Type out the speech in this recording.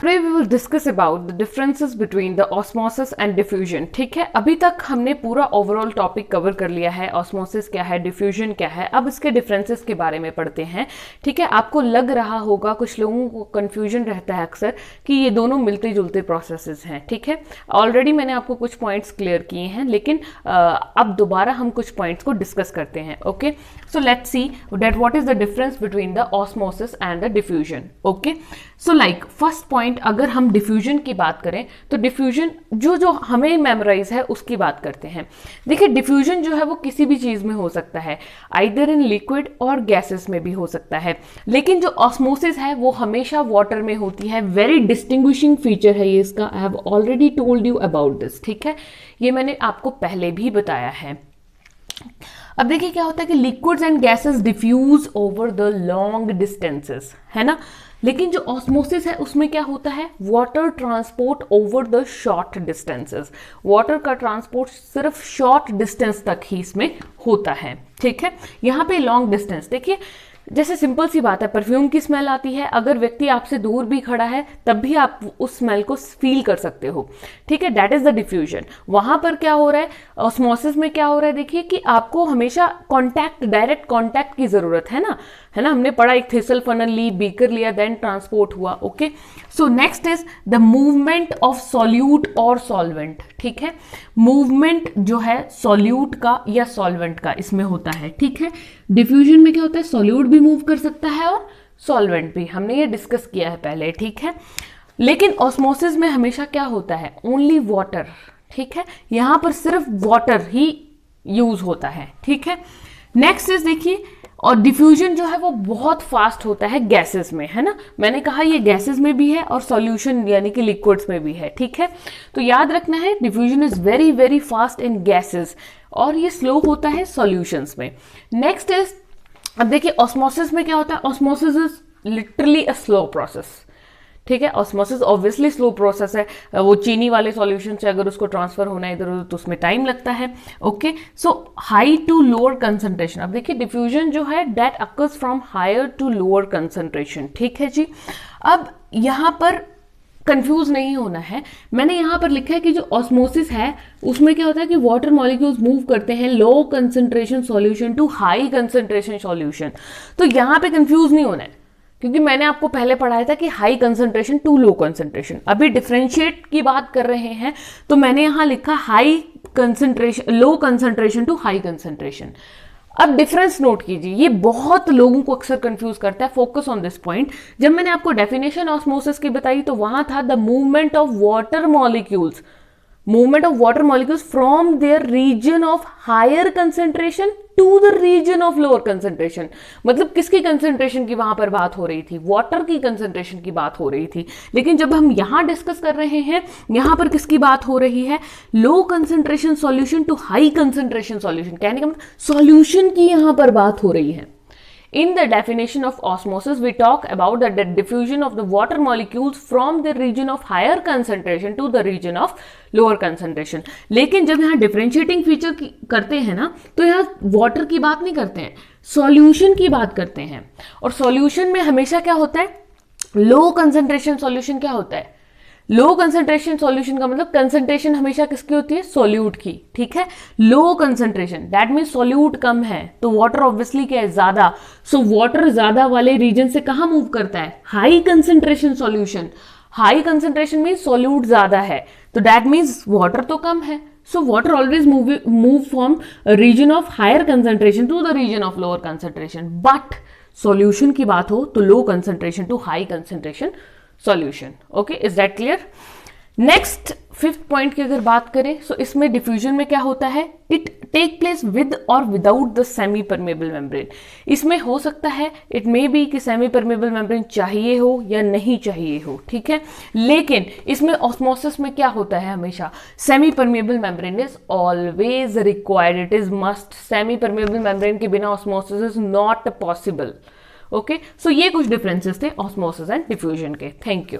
Today we will discuss about the differences between the osmosis and diffusion. ठीक है, अभी तक हमने पूरा ओवरऑल टॉपिक कवर कर लिया है, ऑस्मोसिस क्या है, डिफ्यूजन क्या है। अब इसके डिफरेंसेस के बारे में पढ़ते हैं। ठीक है, आपको लग रहा होगा, कुछ लोगों को कंफ्यूजन रहता है अक्सर कि ये दोनों मिलते जुलते प्रोसेसेस हैं। ठीक है, ऑलरेडी मैंने आपको कुछ पॉइंट्स क्लियर किए हैं, लेकिन अब दोबारा हम कुछ पॉइंट्स को डिस्कस करते हैं। Okay, so let's see that what is the difference between the osmosis and the diffusion. Okay, so like first point, अगर हम डिफ्यूजन की बात करें तो डिफ्यूजन जो हमें मेमोराइज है उसकी बात करते हैं। देखिए, डिफ्यूजन जो है वो किसी भी चीज में हो सकता है, आइदर इन लिक्विड और गैसेस में भी हो सकता है, लेकिन जो ऑस्मोसिस है वो हमेशा वाटर में होती है। वेरी डिस्टिंग्विशिंग फीचर है ये इसका। I have already told you about this. ठीक है, ये मैंने आपको पहले भी बताया है। अब देखिए क्या होता है कि liquids and gases diffuse over the long distances, है ना, लेकिन जो ऑस्मोसिस है उसमें क्या होता है, water transport over the short distances. Water का ट्रांसपोर्ट सिर्फ शॉर्ट डिस्टेंस तक ही इसमें होता है। ठीक है, यहाँ पे लॉन्ग डिस्टेंस देखिए, जैसे सिंपल सी बात है, परफ्यूम की स्मेल आती है, अगर व्यक्ति आपसे दूर भी खड़ा है तब भी आप उस स्मेल को फील कर सकते हो। ठीक है, दैट इज द डिफ्यूजन। वहां पर क्या हो रहा है, ऑस्मोसिस में क्या हो रहा है, देखिए कि आपको हमेशा कांटेक्ट, डायरेक्ट कांटेक्ट की जरूरत है ना, हमने पढ़ा, एक थिसल फनल ली, बीकर लिया, देन ट्रांसपोर्ट हुआ। Okay, so next is the movement of solute और सॉल्वेंट। ठीक है, मूवमेंट जो है सॉल्यूट का या सॉल्वेंट का इसमें होता है। ठीक है, डिफ्यूजन में क्या होता है, सॉल्यूट भी मूव कर सकता है और सॉल्वेंट भी, हमने ये डिस्कस किया है पहले। ठीक है, लेकिन ऑस्मोसिस में हमेशा क्या होता है, ओनली वाटर। ठीक है, यहां पर सिर्फ वाटर ही यूज होता है। ठीक है, नेक्स्ट इज देखिए, और डिफ्यूजन जो है वो बहुत फास्ट होता है गैसेस में, है ना, मैंने कहा ये गैसेस में भी है और सॉल्यूशन यानी कि लिक्विड्स में भी है। ठीक है, तो याद रखना है diffusion is very very fast in gases और ये स्लो होता है सॉल्यूशंस में। नेक्स्ट इज, अब देखिए ऑस्मोसिस में क्या होता है, osmosis is literally a slow process. ठीक है, ऑस्मोसिस ऑब्वियसली स्लो प्रोसेस है, वो चीनी वाले सॉल्यूशन से अगर उसको ट्रांसफर होना है इधर उधर तो उसमें टाइम लगता है। Okay, so high to lower concentration. अब देखिए डिफ्यूजन जो है that occurs from higher to lower concentration. ठीक है जी, अब यहां पर कंफ्यूज नहीं होना है, मैंने यहां पर लिखा है कि जो ऑस्मोसिस है उसमें क्या होता है कि वाटर मॉलिक्यूल्स मूव करते हैं low concentration solution to high concentration solution. तो यहां पे कंफ्यूज नहीं होना है, क्योंकि मैंने आपको पहले पढ़ाया था कि high concentration to low concentration. अभी डिफरेंशिएट की बात कर रहे हैं तो मैंने यहां लिखा high concentration, low concentration to high concentration. अब डिफरेंस नोट कीजिए, ये बहुत लोगों को अक्सर कंफ्यूज करता है। Focus on this point. जब मैंने आपको डेफिनेशन ऑस्मोसिस की बताई तो वहां था the movement of water molecules, movement of water molecules from their region of higher concentration to the region of lower concentration। मतलब किसकी कंसेंट्रेशन की वहां पर बात हो रही थी, वाटर की कंसेंट्रेशन की बात हो रही थी। लेकिन जब हम यहां डिस्कस कर रहे हैं, यहां पर किसकी बात हो रही है, low concentration solution to high concentration solution. कहने का मतलब सॉल्यूशन की यहां पर बात हो रही है। In the definition of osmosis, we talk about the diffusion of the water molecules from the region of higher concentration to the region of lower concentration। लेकिन जब यहाँ differentiating feature करते हैं ना, तो यहाँ water की बात नहीं करते हैं, solution की बात करते हैं। और solution में हमेशा क्या होता है, low concentration solution क्या होता है, लो कंसंट्रेशन सॉल्यूशन का मतलब कंसंट्रेशन हमेशा किसकी होती है, सोल्यूट की। ठीक है, low concentration that mean solute कम है तो वाटर ऑब्वियसली क्या है, ज्यादा। सो वाटर ज्यादा वाले रीजन से कहां मूव करता है, high concentration solution. High concentration mean solute ज्यादा है तो दैट मीन्स वाटर तो कम है। So water always move from region of higher concentration to the region of lower concentration. But solution की बात हो तो low concentration to high concentration solution. Okay, is that clear. Next fifth point की अगर बात करें तो इसमें डिफ्यूजन में क्या होता है, इट टेक प्लेस विद और without the semi permeable membrane. इसमें हो सकता है, इट मे बी कि सेमी परमेबल मेम्ब्रेन चाहिए हो या नहीं चाहिए हो। ठीक है, लेकिन इसमें ऑस्मोसिस में क्या होता है, हमेशा semi permeable membrane is always required, it is must. Semi permeable membrane के बिना osmosis is not possible. Okay, so ये कुछ डिफरेंसेस थे ऑस्मोसिस एंड डिफ्यूजन के। Thank you.